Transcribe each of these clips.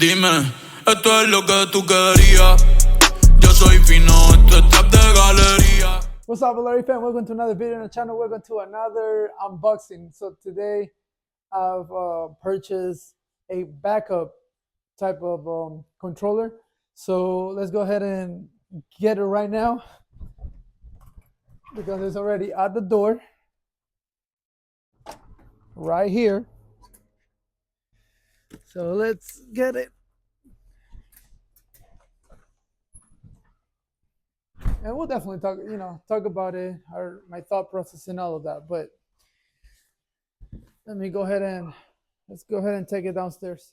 Dime, esto es lo que tú querías. Yo soy fino, esto es trap de galería. What's up, LRE FAM? Welcome to another video on the channel. Welcome to another unboxing. So today I've purchased a backup type of controller. So let's go ahead and get it right now because it's already at the door right here. So let's get it. And we'll definitely talk about it, or my thought process and all of that. But let's go ahead and take it downstairs.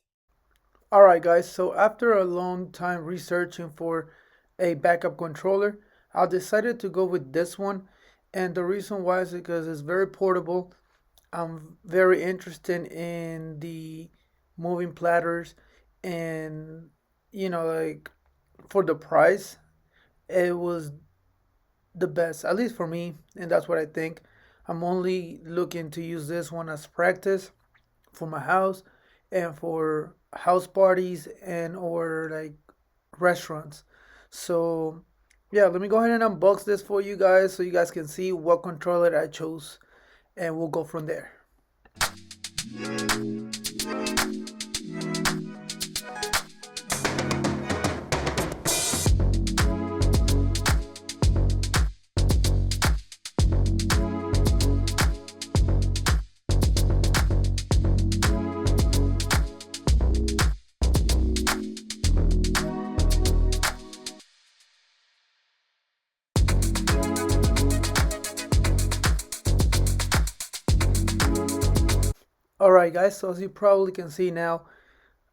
All right, guys. So after a long time researching for a backup controller, I decided to go with this one. And the reason why is because it's very portable. I'm very interested in the moving platters, and like for the price, it was the best, at least for me, and that's what I think. I'm only looking to use this one as practice for my house and for house parties and or like restaurants. So yeah, let me go ahead and unbox this for you guys so you guys can see what controller I chose, and we'll go from there. Alright guys, so as you probably can see now,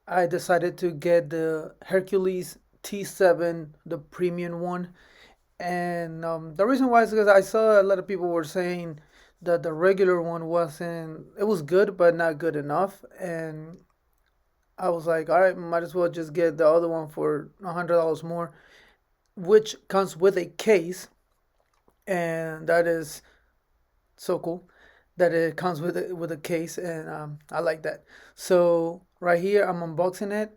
I decided to get the Hercules T7, the premium one. And the reason why is because I saw a lot of people were saying that the regular one wasn't, it was good, but not good enough. And I was like, all right, might as well just get the other one for $100 more, which comes with a case. And that is so cool that it comes with a case, and I like that. So right here, I'm unboxing it,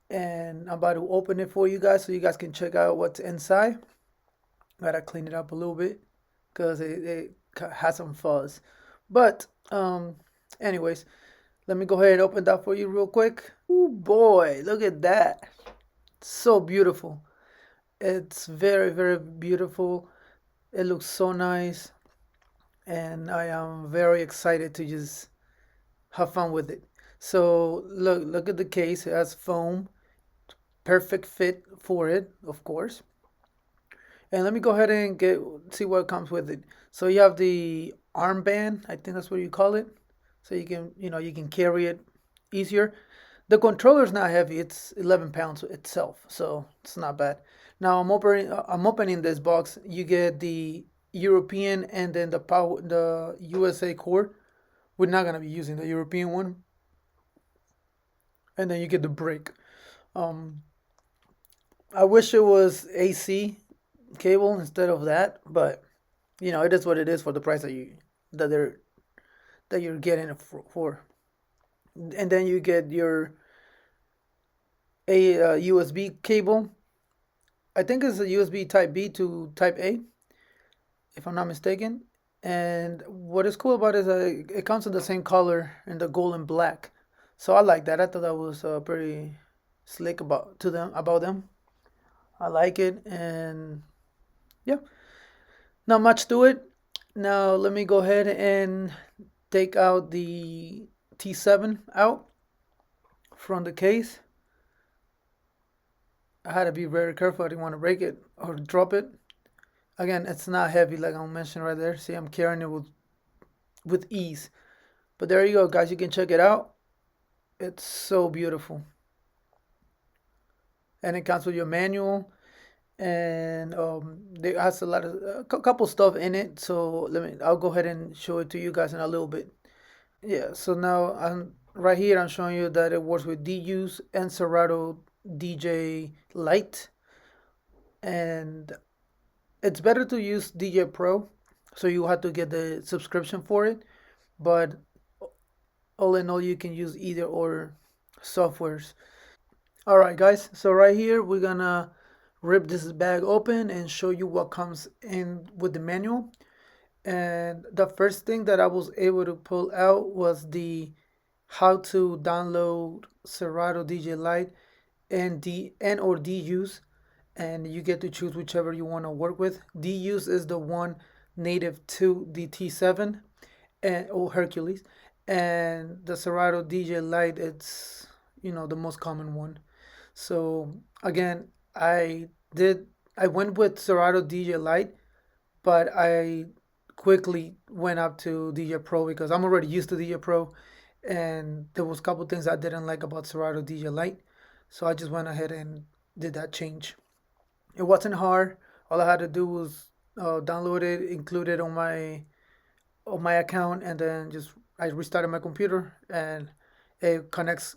and I'm about to open it for you guys so you guys can check out what's inside. Gotta clean it up a little bit because it has some fuzz. But anyways, let me go ahead and open that for you real quick. Oh boy, look at that! So beautiful. It's very, very beautiful. It looks so nice, and I am very excited to just have fun with it. So look at the case. It has foam, perfect fit for it, of course. And let me go ahead and see what comes with it. So you have the armband, I think that's what you call it. So you can carry it easier. The controller is not heavy. It's 11 pounds itself, so it's not bad. Now I'm opening this box. You get the European and then the USA core. We're not gonna be using the European one, and then you get the brake. Um, I wish it was AC cable instead of that, but it is what it is for the price that they're that you're getting it for. And then you get your a USB cable. I think it's a USB Type B to Type A, if I'm not mistaken. And what is cool about it is that it comes in the same color in the gold and black. So I like that. I thought that was pretty slick about them. I like it, and yeah, not much to it. Now let me go ahead and take out the T7 out from the case. I had to be very careful. I didn't want to break it or drop it. Again, it's not heavy like I mentioned right there. See, I'm carrying it with ease. But there you go, guys. You can check it out. It's so beautiful. And it comes with your manual, and there has a couple stuff in it. So I'll go ahead and show it to you guys in a little bit. Yeah. So now right here. I'm showing you that it works with DUs and Serato DJ Lite, and it's better to use DJ Pro, so you have to get the subscription for it. But all in all, you can use either or softwares. All right, guys. So right here, we're gonna rip this bag open and show you what comes in with the manual. And the first thing that I was able to pull out was the how to download Serato DJ Lite and D use, and you get to choose whichever you want to work with. D use is the one native to the T7 and or Hercules, and the Serato DJ Lite, it's the most common one. So again, I did I went with Serato DJ Lite, but I quickly went up to DJ Pro because I'm already used to DJ Pro, and there was a couple things I didn't like about Serato DJ Lite, so I just went ahead and did that change. It wasn't hard. All I had to do was download it, include it on my account, and then just I restarted my computer, and it connects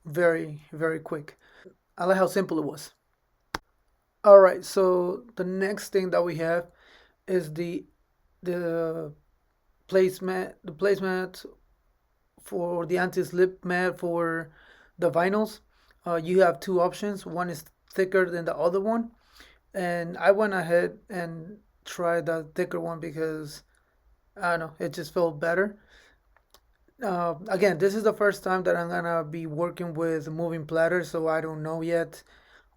very quick. I like how simple it was. All right, so the next thing that we have is the the placemat for the anti-slip mat for the vinyls. You have two options. One is thicker than the other one, and I went ahead and tried the thicker one because I don't know, it just felt better. Again, this is the first time that I'm gonna be working with moving platters, so I don't know yet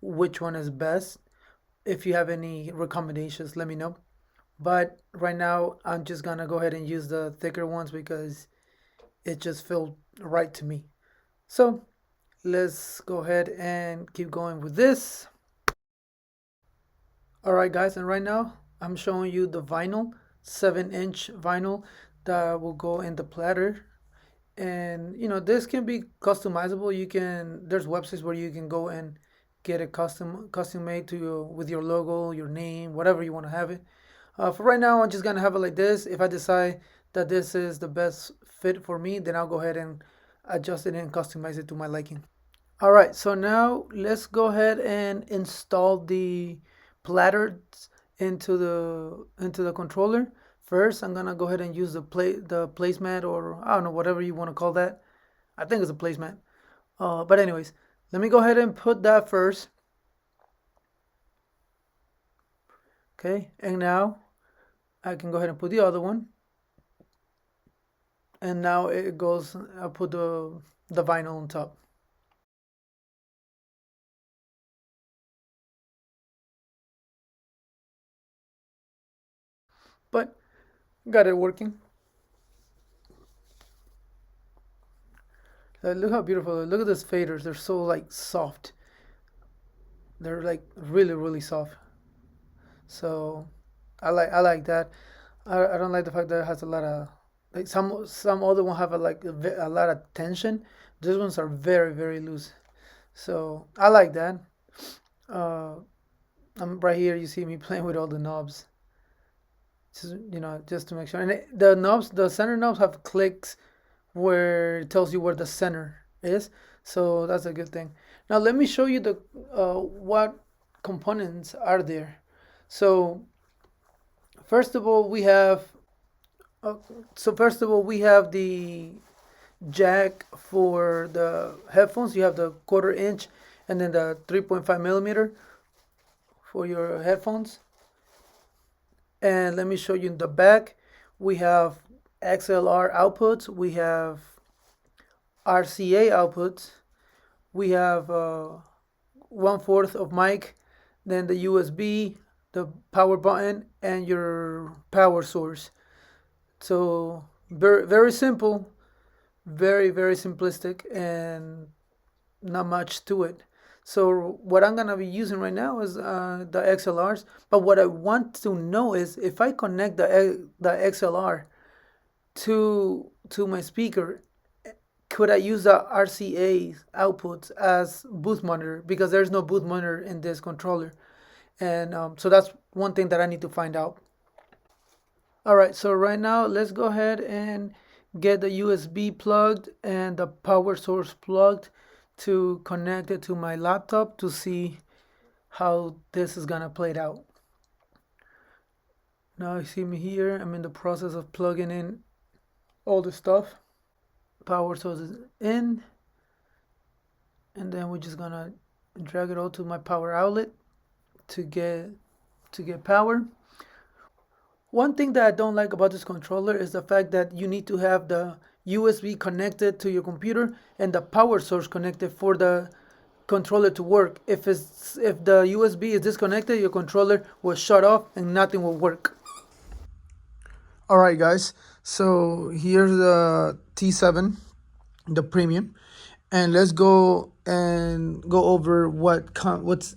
which one is best. If you have any recommendations, let me know. But right now, I'm just gonna go ahead and use the thicker ones because it just felt right to me. So let's go ahead and keep going with this. All right, guys, and right now I'm showing you the vinyl, 7-inch vinyl that will go in the platter. And this can be customizable. There's websites where you can go and get it custom made to with your logo, your name, whatever you want to have it. For right now, I'm just gonna have it like this. If I decide that this is the best fit for me, then I'll go ahead and adjust it and customize it to my liking. All right, so now let's go ahead and install the platters into the controller. First, I'm gonna go ahead and use the placemat, or I don't know, whatever you want to call that. I think it's a placemat. But anyways, let me go ahead and put that first. Okay, and now I can go ahead and put the other one. And now it goes, I put the vinyl on top. But got it working. Look how beautiful. Look at these faders. They're so like soft. They're like really soft. So I like that. I don't like the fact that it has a lot of like some other one have a lot of tension. These ones are very loose. So I like that. Uh, I'm right here. You see me playing with all the knobs. Just to make sure. And the center knobs have clicks where it tells you where the center is. So that's a good thing. Now let me show you the what components are there. So first of all, we have the jack for the headphones. You have the 1/4 inch and then the 3.5 millimeter for your headphones. And let me show you in the back. We have XLR outputs. We have RCA outputs. We have 1/4 of mic, then the USB, the power button, and your power source. So very simple, very simplistic, and not much to it. So what I'm gonna be using right now is the XLRs. But what I want to know is if I connect the XLR to my speaker, could I use the RCA outputs as boost monitor, because there's no boost monitor in this controller, and so that's one thing that I need to find out. All right, so right now let's go ahead and get the USB plugged and the power source plugged to connect it to my laptop to see how this is gonna play it out. Now you see me here. I'm in the process of plugging in all the stuff. Power source is in, and then we're just gonna drag it all to my power outlet to get power. One thing that I don't like about this controller is the fact that you need to have the USB connected to your computer and the power source connected for the controller to work. If the USB is disconnected, your controller will shut off and nothing will work. All right, guys. So here's the T7, the premium, and let's go over what's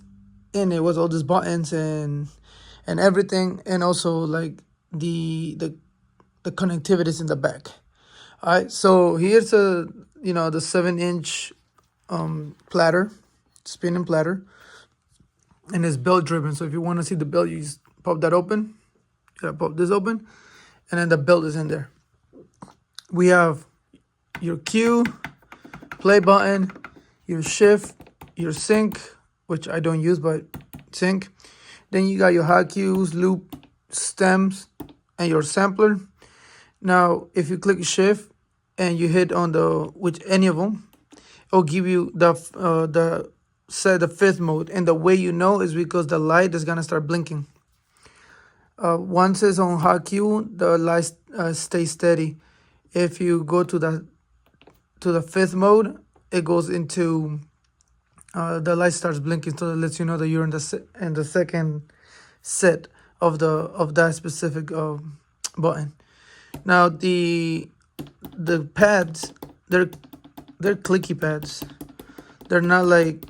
in it, what's all these buttons and everything, and also like the connectivities in the back. All right. So here's the 7-inch platter, spinning platter, and it's belt driven. So if you want to see the belt, you just pop that open. You gotta pop this open, and then the belt is in there. We have your cue, play button, your shift, your sync, which I don't use, but sync. Then you got your hot cues, loop, stems, and your sampler. Now, if you click shift and you hit on any of them, it'll give you the fifth mode, and the way you know is because the light is gonna start blinking. Once it's on hot cue, the light stays steady. If you go to the fifth mode, it goes into the light starts blinking, so it lets you know that you're in the second set of that specific button. Now the pads, they're clicky pads. They're not like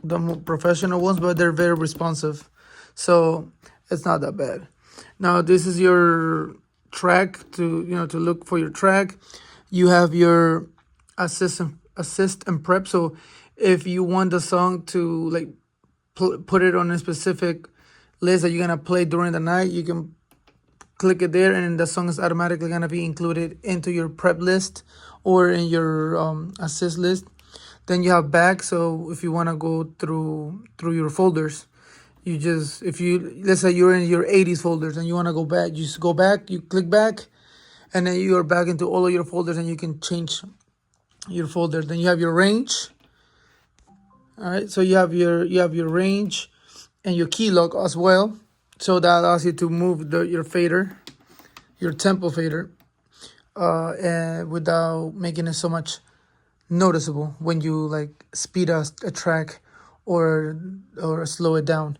the more professional ones, but they're very responsive, so it's not that bad. Now this is your track to look for your track. You have your assist and prep. So if you want the song to like put it on a specific list that you're gonna play during the night, you can click it there, and the song is automatically gonna be included into your prep list or in your assist list. Then you have back. So if you wanna go through your folders, let's say you're in your 80s folders and you wanna go back, you just go back, you click back, and then you are back into all of your folders, and you can change your folder. Then you have your range. All right, so you have your range and your key lock as well. So that allows you to move your fader, your tempo fader, and without making it so much noticeable when you like speed a track or slow it down.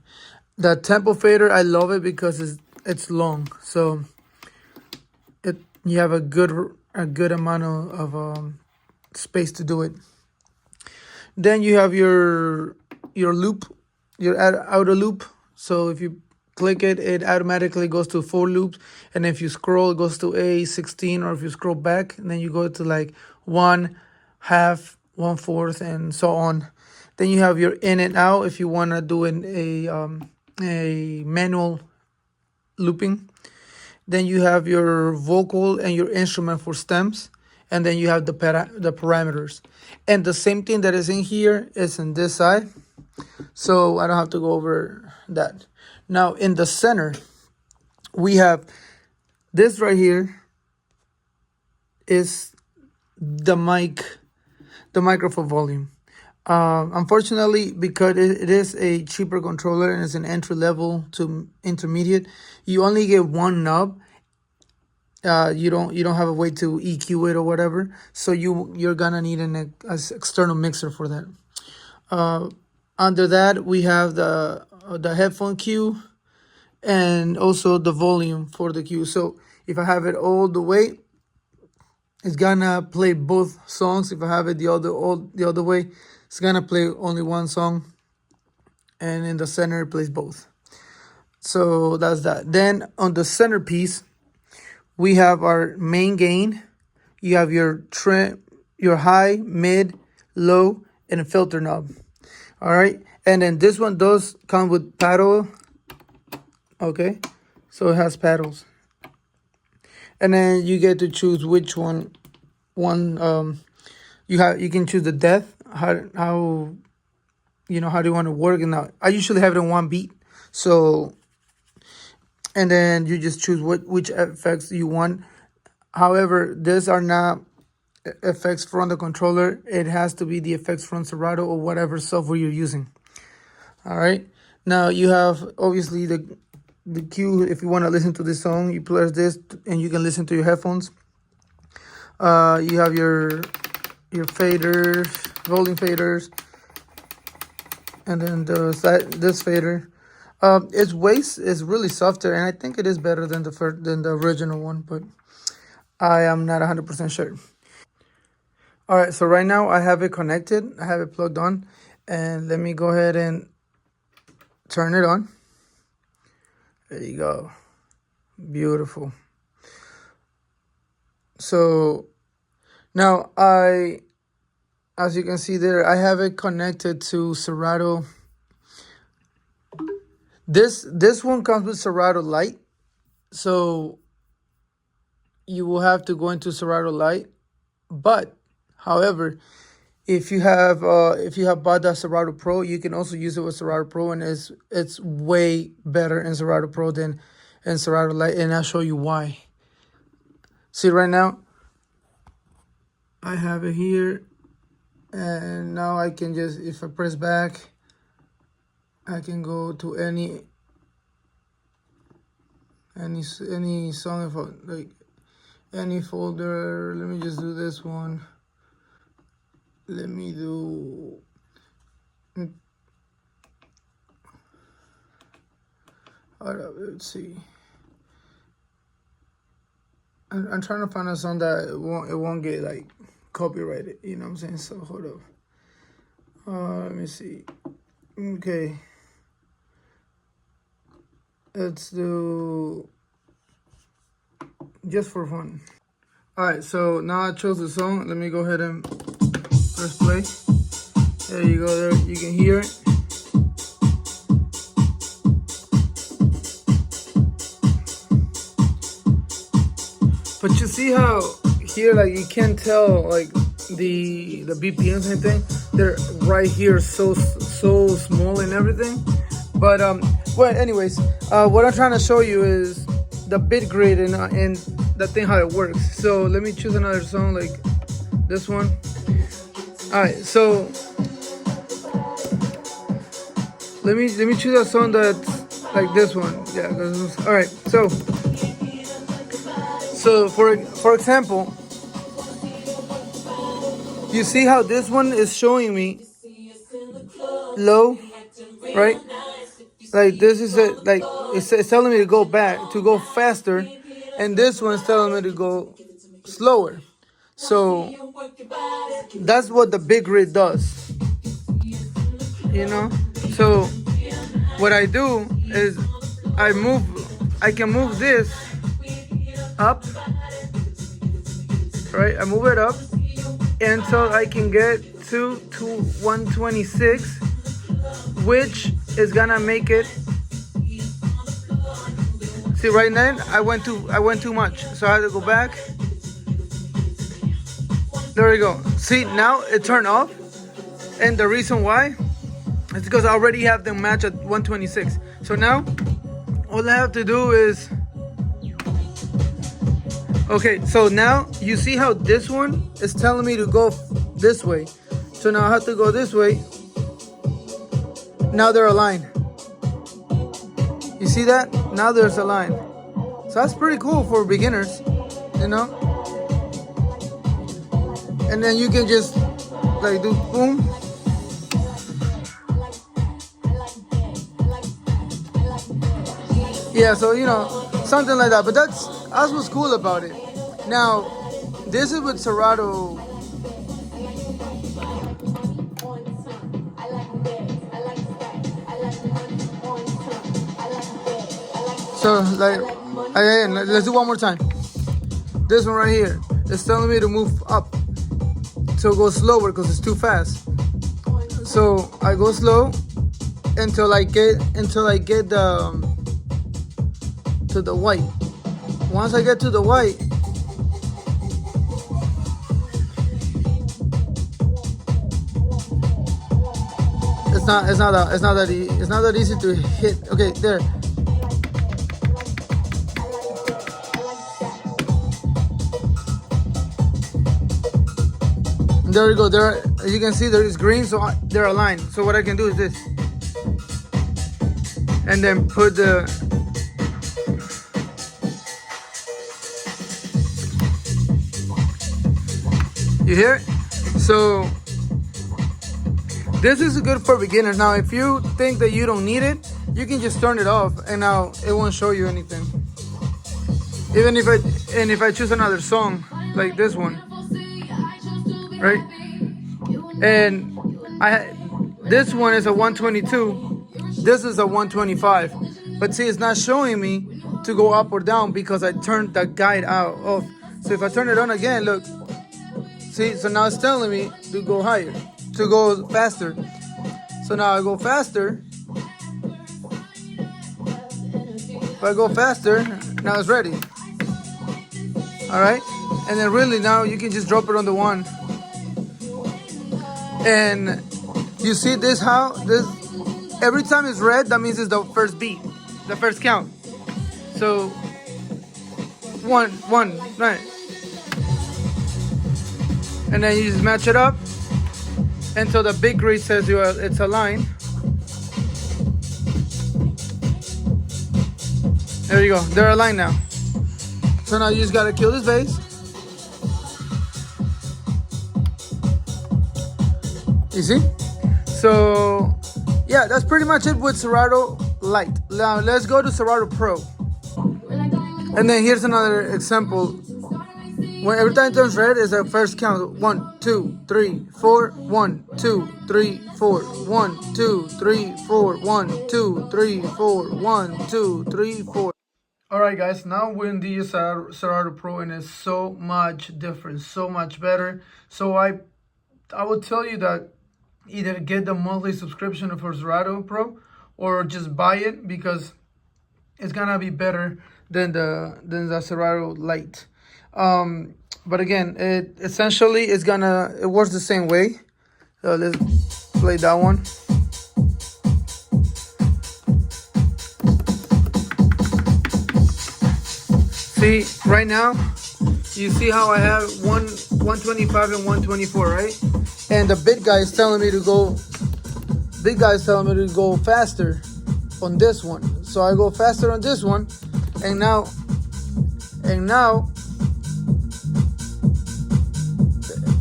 The tempo fader, I love it because it's long, so you have a good amount of space to do it. Then you have your loop, your outer loop. So if you click it, it automatically goes to 4 loops, and if you scroll, it goes to A16, or if you scroll back, and then you go to like 1/2, 1/4, and so on. Then you have your in and out if you want to do a manual looping. Then you have your vocal and your instrument for stems, and then you have the parameters. And the same thing that is in here is in this side, so I don't have to go over that. Now in the center, we have this right here is the microphone volume. Unfortunately, because it is a cheaper controller and it's an entry level to intermediate, you only get one knob. You don't have a way to EQ it or whatever, so you're gonna need an external mixer for that. Under that, we have the headphone cue and also the volume for the cue. So if I have it all the way, it's gonna play both songs. If I have it the other way, it's gonna play only one song, and in the center it plays both. So that's that. Then on the centerpiece, we have our main gain. You have your trim, your high, mid, low, and a filter knob. All right, and then this one does come with paddle. Okay, so it has paddles, and then you get to choose which one. You can choose the depth. How do you want to work? And now I usually have it on 1 beat. So, and then you just choose which effects you want. However, these are not effects from the controller, it has to be the effects from Serato or whatever software you're using. All right. Now you have obviously the cue. If you want to listen to this song, you press this and you can listen to your headphones. You have your faders, rolling faders, and then this fader. Its waist is really softer, and I think it is better than the original one, but I am not 100% sure. All right, so right now I have it connected. I have it plugged on, and let me go ahead and turn it on. There you go. Beautiful. So now as you can see there, I have it connected to Serato. This one comes with Serato Lite, so you will have to go into Serato Lite. But however, if you have bought the Serato Pro, you can also use it with Serato Pro, and it's way better in Serato Pro than in Serato Lite, and I'll show you why. See right now, I have it here, and now I can just, if I press back, I can go to any song, if I, like any folder. Let me just do this one. Let me do. Let's see. I'm trying to find a song that it won't get like copyrighted. You know what I'm saying? So hold up. Let me see. Okay. Let's do Just for Fun. All right. So now I chose the song. Let me go ahead and press play. There you go. There you can hear it. But you see how here, like, you can't tell like the BPMs and everything. They're right here, so small and everything. But well, anyways, what I'm trying to show you is the bit grid and the thing how it works. So let me choose another song like this one. All right, so let me choose a song that's like this one. Yeah. All right, so for example, you see how this one is showing me low, right? Like this is like it's telling me to go back, to go faster, and this one's telling me to go slower. So that's what the big grid does, you know. So what I do is I can move this up, right? I move it up until I can get to 126, which is gonna make it. See, right now I went too much, so I had to go back. There we go. See, now it turned off, and the reason why is because I already have them match at 126. So now all I have to do is, okay, so now you see how this one is telling me to go this way. So now I have to go this way. Now they're aligned. You see that? Now there's a line. So that's pretty cool for beginners, you know? And then you can just like do boom. Yeah, so you know, something like that. But that's what's cool about it. Now, this is with Serato. So like, again, let's do one more time. This one right here is telling me to move up, so go slower because it's too fast. So I go slow until I get to the white. Once I get to the white, it's not that easy to hit. Okay, there. there you go. There, as you can see, there is green, so they're aligned. So what I can do is this, and then put the. You hear it? So this is good for beginners. Now, if you think that you don't need it, you can just turn it off, and now it won't show you anything. Even if I choose another song like this one, right? And this one is a 122. This is a 125. But see, it's not showing me to go up or down because I turned the guide out off. So if I turn it on again, look. See, so now it's telling me to go higher, to go faster. So now I go faster. If I go faster, now it's ready. All right, and then really now you can just drop it on the one. And you see this, how this, every time it's red, that means it's the first beat, the first count. So one, right? And then you just match it up until the big grid says it's aligned. There you go, they're aligned now. So now you just gotta kill this bass. You see? So yeah, that's pretty much it with Serato Lite. Now let's go to Serato Pro. And then here's another example. When every time it turns red is the first count. 1, 2, 3, 4. 1, 2, 3, 4. 1, 2, 3, 4. 1, 2, 3, 4. 1, 2, 3, 4. Alright guys, now we're in the Serato Pro and it's so much different, so much better. So I would tell you that either get the monthly subscription for Serato Pro or just buy it because it's gonna be better than the Serato Lite. But again, it essentially it works the same way. So let's play that one. See, right now, you see how I have 125 and 124, right? And the big guy is telling me to go. Big guy is telling me to go faster on this one. So I go faster on this one, and now.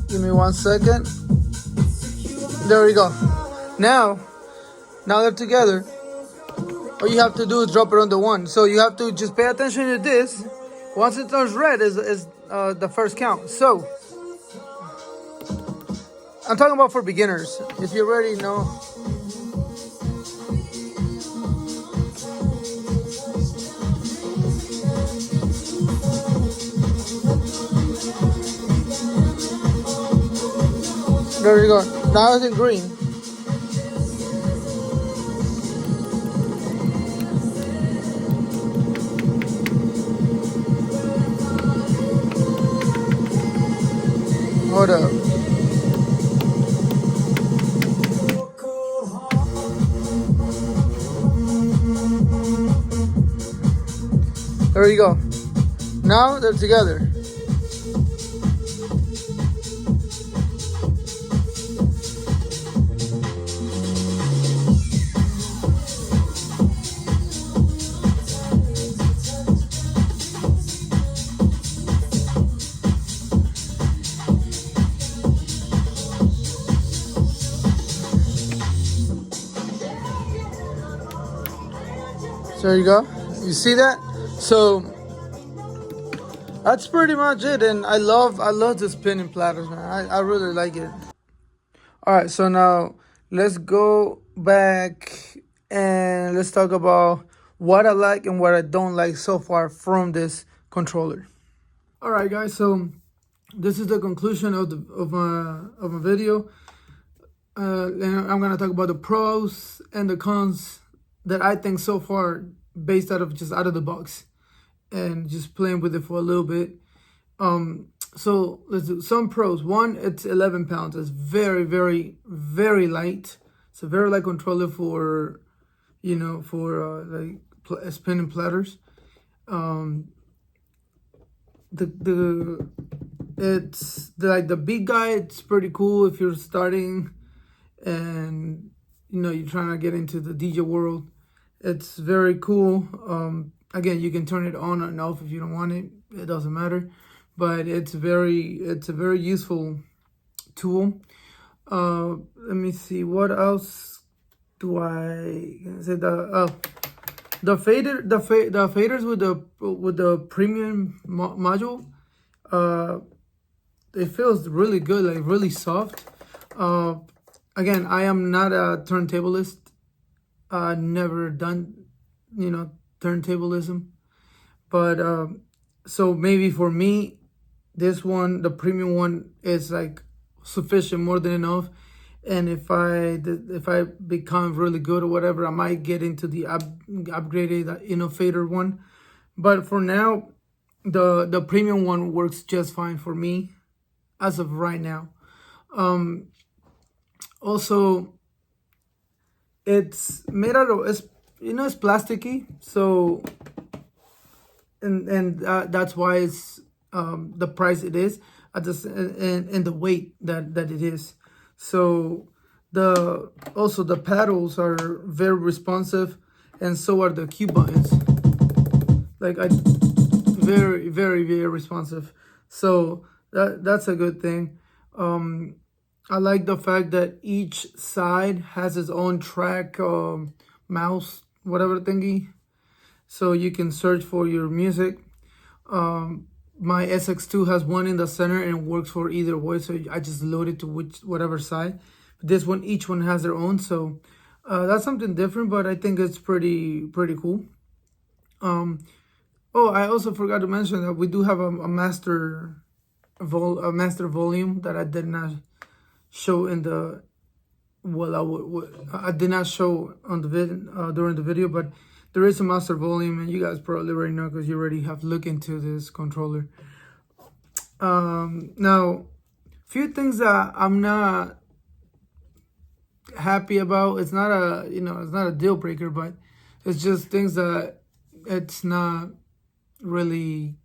Give me 1 second. There we go. Now they're together. All you have to do is drop it on the one. So you have to just pay attention to this. Once it turns red is the first count. So I'm talking about for beginners. If you already know. There you go. Now it's in green. Hold up. There you go. Now they're together. So there you go. You see that? So that's pretty much it. And I love the spinning platters, man. I really like it. All right, so now let's go back and let's talk about what I like and what I don't like so far from this controller. All right, guys. So this is the conclusion of my video. And I'm gonna talk about the pros and the cons that I think so far, based out of the box, and just playing with it for a little bit. So let's do some pros. One, it's 11 pounds. It's very, very, very light. It's a very light controller for, spinning platters. The it's like the big guy. It's pretty cool if you're starting and you're trying to get into the DJ world. It's very cool. Again, you can turn it on and off if you don't want it. It doesn't matter, but it's a very useful tool. Let me see what else do I say. The faders with the premium module. It feels really good, like really soft. Again, I am not a turntablist. Never done, turntablism. But so maybe for me, this one, the premium one, is like sufficient, more than enough. And if I become really good or whatever, I might get into the upgraded innovator one. But for now, the premium one works just fine for me as of right now. Also, it's made out of it's plasticky, so and that's why it's the price it is at this and the weight that it is. So the paddles are very responsive, and so are the cue buttons. Like very very very responsive. So that's a good thing. I like the fact that each side has its own track, mouse, whatever thingy, so you can search for your music. My SX2 has one in the center and works for either way, so I just load it to whatever side. This one, each one has their own, so that's something different, but I think it's pretty cool. Oh, I also forgot to mention that we do have a master volume that I did not show in the I did not show on the during the video, but there is a master volume, and you guys probably already know because you already have looked into this controller. Now, few things that I'm not happy about. It's not a deal breaker, but it's just things that it's not really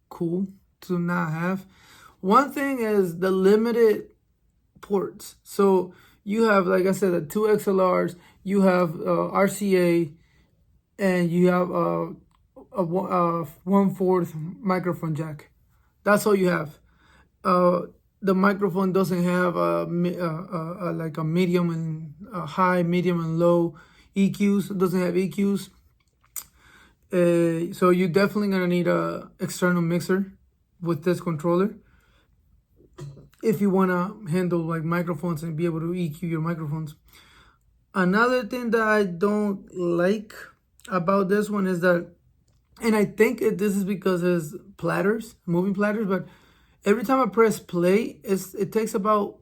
cool to not have. One thing is the limited ports. So you have, like I said, the two XLRs, you have RCA, and you have a 1/4 microphone jack. That's all you have. The microphone doesn't have like a medium and a high, medium and low EQs. It doesn't have EQs. So you're definitely gonna need a external mixer with this controller if you wanna handle like microphones and be able to EQ your microphones. Another thing that I don't like about this one is that, and I think this is because it's platters, moving platters, but every time I press play, it takes about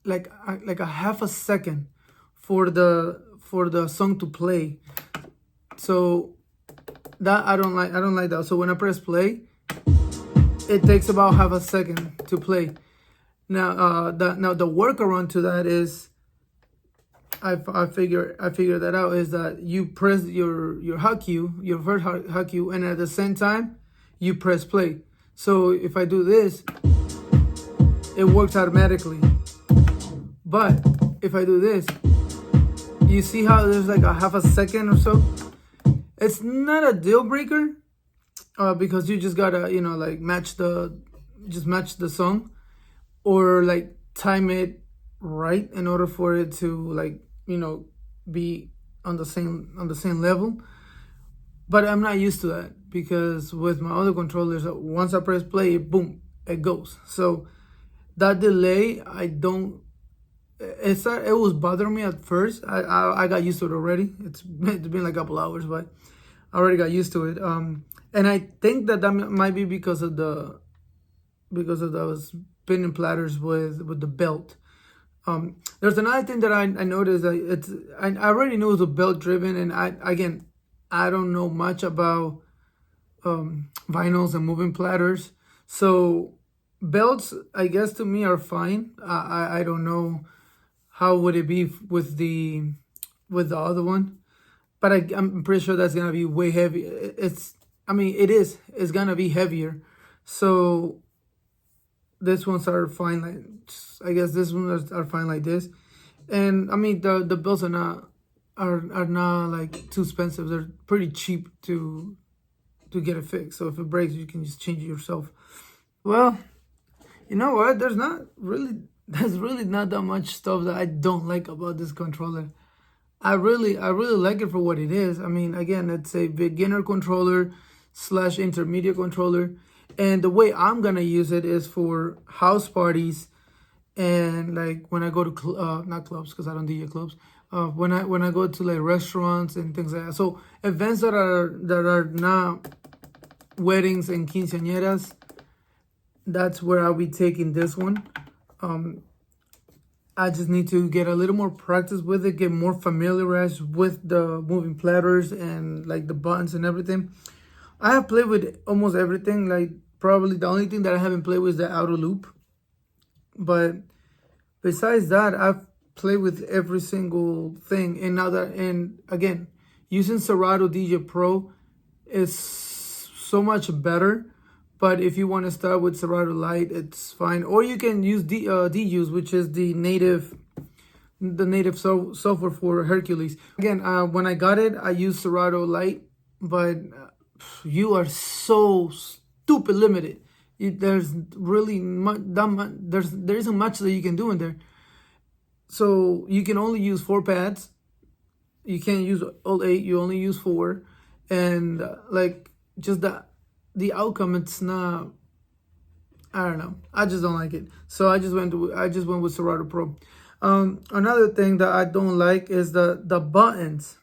like a half a second for the song to play. So that I don't like that. So when I press play, it takes about half a second to play. Now the workaround to that is I figure that out, is that you press your hot cue, your first hot cue, and at the same time you press play. So if I do this, it works automatically. But if I do this, you see how there's like a half a second or so? It's not a deal breaker, because you just gotta, like match the song, or like time it right in order for it to like, be on the same level. But I'm not used to that, because with my other controllers, once I press play, boom, it goes. So that delay, it was bothering me at first. I got used to it already. It's been like a couple hours, but I already got used to it. And I think that might be because of those spinning platters with the belt. There's another thing that I noticed that I already knew it was a belt driven, and I don't know much about vinyls and moving platters, so belts, I guess, to me are fine. I don't know how would it be with the other one, but I'm pretty sure that's gonna be way heavy. It's gonna be heavier, So this ones are fine. Like, I guess this ones are fine like this. And I mean the bills are not like too expensive. They're pretty cheap to get it fixed. So if it breaks, you can just change it yourself. Well, you know what? There's really not that much stuff that I don't like about this controller. I really like it for what it is. I mean, again, it's a beginner controller / intermediate controller. And the way I'm gonna use it is for house parties, and like when I go to not clubs, because I don't DJ clubs. When I go to like restaurants and things like that. So events that are not weddings and quinceañeras, that's where I'll be taking this one. I just need to get a little more practice with it, get more familiarized with the moving platters and like the buttons and everything. I have played with almost everything. Like probably the only thing that I haven't played with is the auto loop. But besides that, I've played with every single thing. And again, using Serato DJ Pro is so much better. But if you want to start with Serato Lite, it's fine. Or you can use DUs, which is the native software for Hercules. Again, when I got it, I used Serato Lite, but you are so stupid limited. There's really there isn't much that you can do in there. So you can only use 4 pads. You can't use all 8. You only use 4, and like just the outcome, it's not. I don't know. I just don't like it. So I just went with Serato Pro. Another thing that I don't like is the buttons.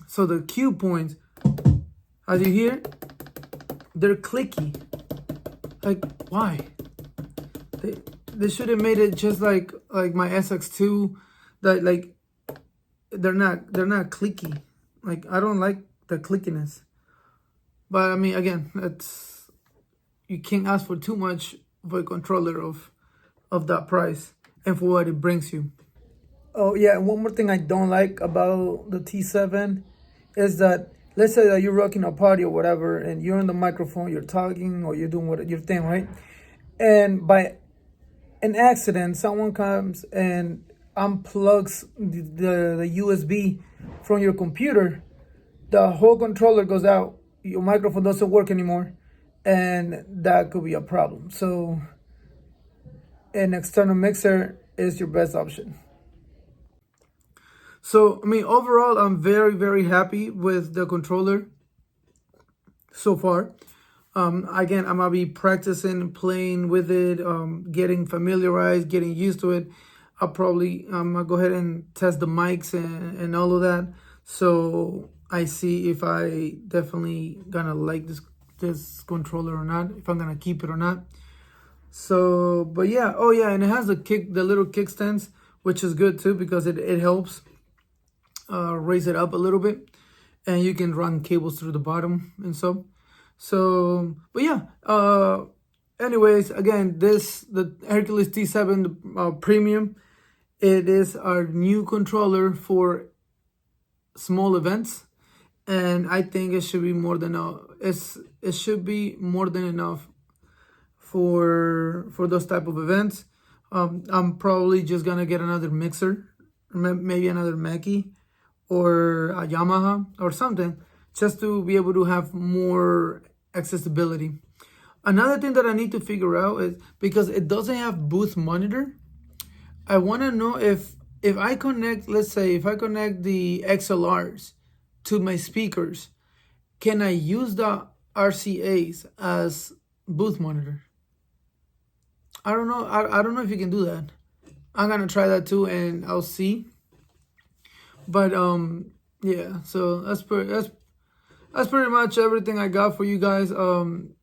So the cue points, as you hear, they're clicky. Like, why? They should have made it just like my SX2, that like they're not clicky. Like, I don't like the clickiness. But I mean, again, you can't ask for too much for a controller of that price and for what it brings you. Oh yeah, and one more thing I don't like about the T7 is that, let's say that you're rocking a party or whatever, and you're on the microphone, you're talking or you're doing your thing, right? And by an accident, someone comes and unplugs the USB from your computer, the whole controller goes out. Your microphone doesn't work anymore, and that could be a problem. So an external mixer is your best option. So, I mean, overall, I'm very, very happy with the controller so far. Again, I'm going to be practicing, playing with it, getting familiarized, getting used to it. I'm going to go ahead and test the mics and all of that. So I see if I definitely gonna like this controller or not, if I'm gonna keep it or not. So, but yeah, oh yeah, and it has the little kickstands, which is good too, because it helps raise it up a little bit, and you can run cables through the bottom and so. But yeah, anyways, again, the Hercules T7 Premium, it is our new controller for small events. And I think it should be more than enough. It should be more than enough for those type of events. I'm probably just gonna get another mixer, maybe another Mackie or a Yamaha or something, just to be able to have more accessibility. Another thing that I need to figure out is, because it doesn't have booth monitor, I want to know if I connect, let's say, if I connect the XLRs to my speakers, can I use the RCAs as booth monitor? I don't know. I don't know if you can do that. I'm gonna try that too, and I'll see. But yeah. So that's pretty much everything I got for you guys. I'm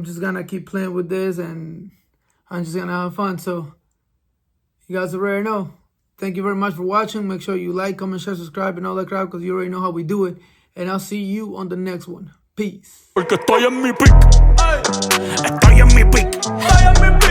just gonna keep playing with this, and I'm just gonna have fun. So you guys already know. Thank you very much for watching. Make sure you like, comment, share, subscribe, and all that crap, because you already know how we do it. And I'll see you on the next one. Peace. Porque estoy en mi pick. Estoy en mi pick.